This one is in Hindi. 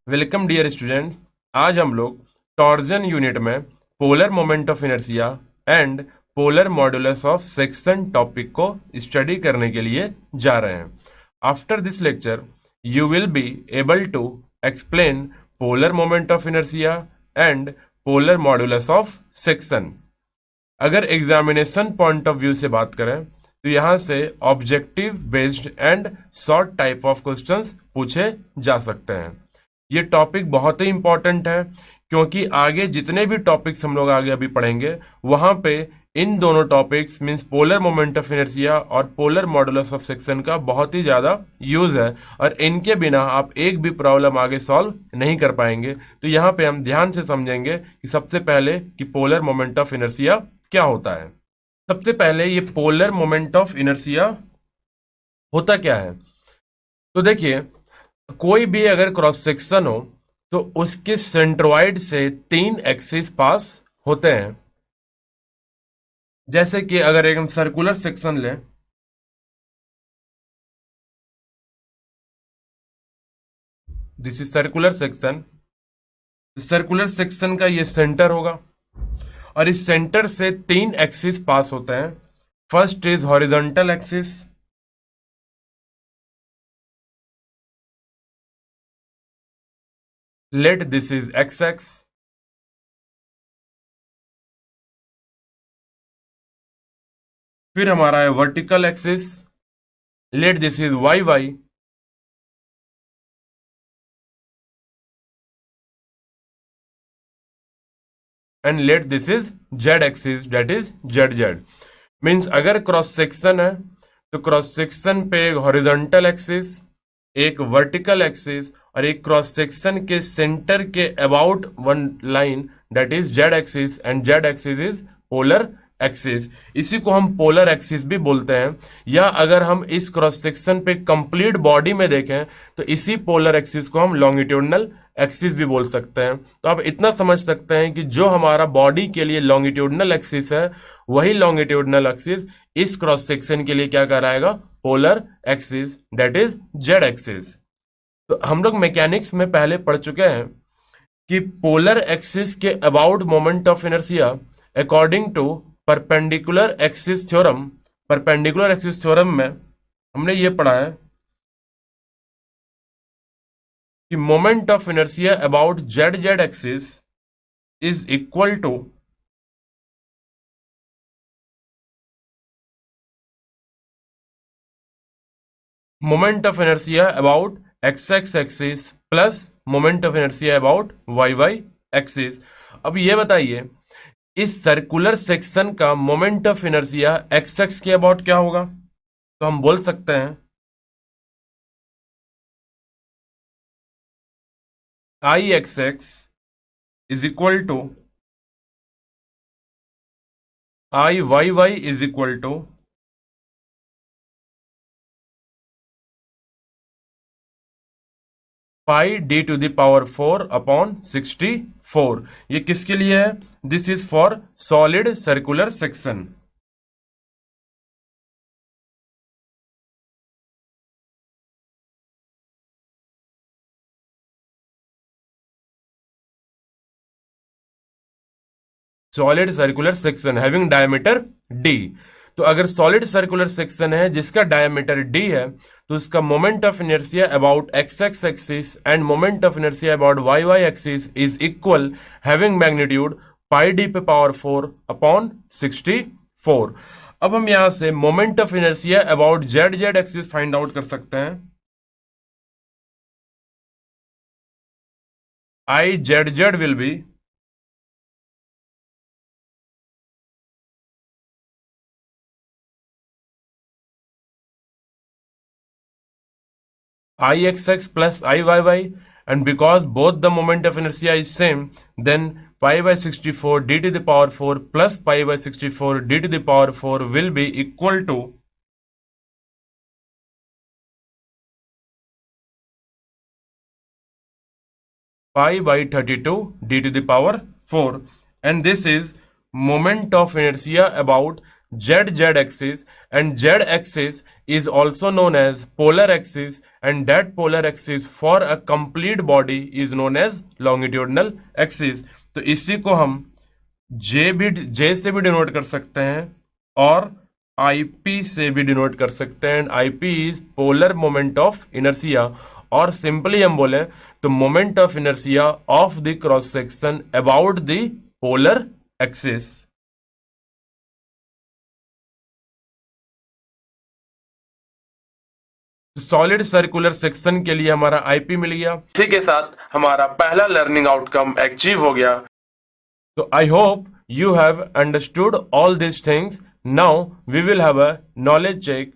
Welcome dear student. आज हम लोग टॉर्जन यूनिट में polar moment of inertia and polar modulus of section topic को स्टडी करने के लिए जा रहे हैं। After this lecture you will be able to explain polar moment of inertia and polar modulus of section. अगर एग्जामिनेशन पॉइंट ऑफ व्यू से बात करें तो यहाँ से objective based and short type of questions पूछे जा सकते हैं। ये टॉपिक बहुत ही इंपॉर्टेंट है क्योंकि आगे जितने भी टॉपिक्स हम लोग आगे अभी पढ़ेंगे वहां पे इन दोनों topics means polar moment of inertia और पोलर मॉडुलस ऑफ सेक्शन का बहुत ही ज़्यादा यूज़ है और इनके बिना आप एक भी प्रॉब्लम आगे सॉल्व नहीं कर पाएंगे। तो यहाँ पे हम ध्यान से समझेंगे कि सबसे पहले कि पोलर मोमेंट ऑफ इनर्शिया क्या होता है। सबसे पहले ये पोलर मोमेंट ऑफ इनर्शिया होता क्या है। तो देखिए, कोई भी अगर क्रॉस सेक्शन हो तो उसके सेंट्रोइड से 3 एक्सिस पास होते हैं। जैसे कि अगर एक हम सर्कुलर सेक्शन लें, this is circular section. Circular section का ये सेंटर होगा और इस सेंटर से 3 एक्सिस पास होते हैं। First is horizontal axis, let this is X X. फिर हमारा है vertical axis, let this is Y Y. And let this is Z axis, that is Z Z. Means अगर क्रॉस सेक्शन है तो क्रॉस सेक्शन पे एक हॉरिजॉन्टल एक्सिस, एक वर्टिकल एक्सिस और एक क्रॉस सेक्शन के सेंटर के about one line that is Z axis and Z axis is polar axis. इसी को हम पोलर एक्सिस भी बोलते हैं। या अगर हम इस क्रॉस सेक्शन पे कंप्लीट बॉडी में देखें तो इसी पोलर एक्सिस को हम लॉन्गिट्यूडनल एक्सिस भी बोल सकते हैं। तो आप इतना समझ सकते हैं कि जो हमारा बॉडी के लिए लॉन्गिट्यूडनल एक्सिस है वही लॉन्गिट्यूडनल एक्सिस इस क्रॉस सेक्शन के लिए क्या कहलाएगा, polar axis, that is Z axis. तो हम लोग मैकेनिक्स में पहले पढ़ चुके हैं कि पोलर एक्सिस के about moment of inertia according to perpendicular axis theorem. Perpendicular axis theorem में हमने ये पढ़ा है कि moment of inertia about Z Z axis is equal to moment of inertia about X X axis plus moment of inertia about Y Y axis. अब ये बताइए, इस सर्कुलर सेक्शन का moment of inertia X X के अबाउट क्या होगा। तो हम बोल सकते हैं I x x is equal to I y y is equal to pi d to the power 4 upon 64। ये किसके लिए है, this is for solid circular section. Solid circular section having diameter d. तो अगर सॉलिड सर्कुलर सेक्शन है जिसका डायमीटर डी है तो उसका moment of inertia about X X axis and moment of inertia about Y Y axis is equal having magnitude pi D पे पावर 4 अपॉन 64। अब हम यहां से moment of inertia about Z Z axis find out कर सकते हैं। I Z Z will be ix plus iyy, and because both the moment of inertia is same, then pi by 64 d to the power 4 plus pi by 64 d to the power 4 will be equal to pi by 32 d to the power 4, and this is moment of inertia about z axis, and z axis is also known as polar axis, and that polar axis for a complete body is known as longitudinal axis. तो इसी को हम जे से भी डिनोट कर सकते हैं और आईपी से भी डिनोट कर सकते हैं. IP is polar moment of inertia, और सिंपली हम बोले तो moment of inertia of the cross section about the polar axis. Solid circular section के लिए हमारा आईपी मिल गया. इसी के साथ हमारा पहला लर्निंग आउटकम अचीव हो गया. तो I hope you have understood all these things. Now we will have a knowledge check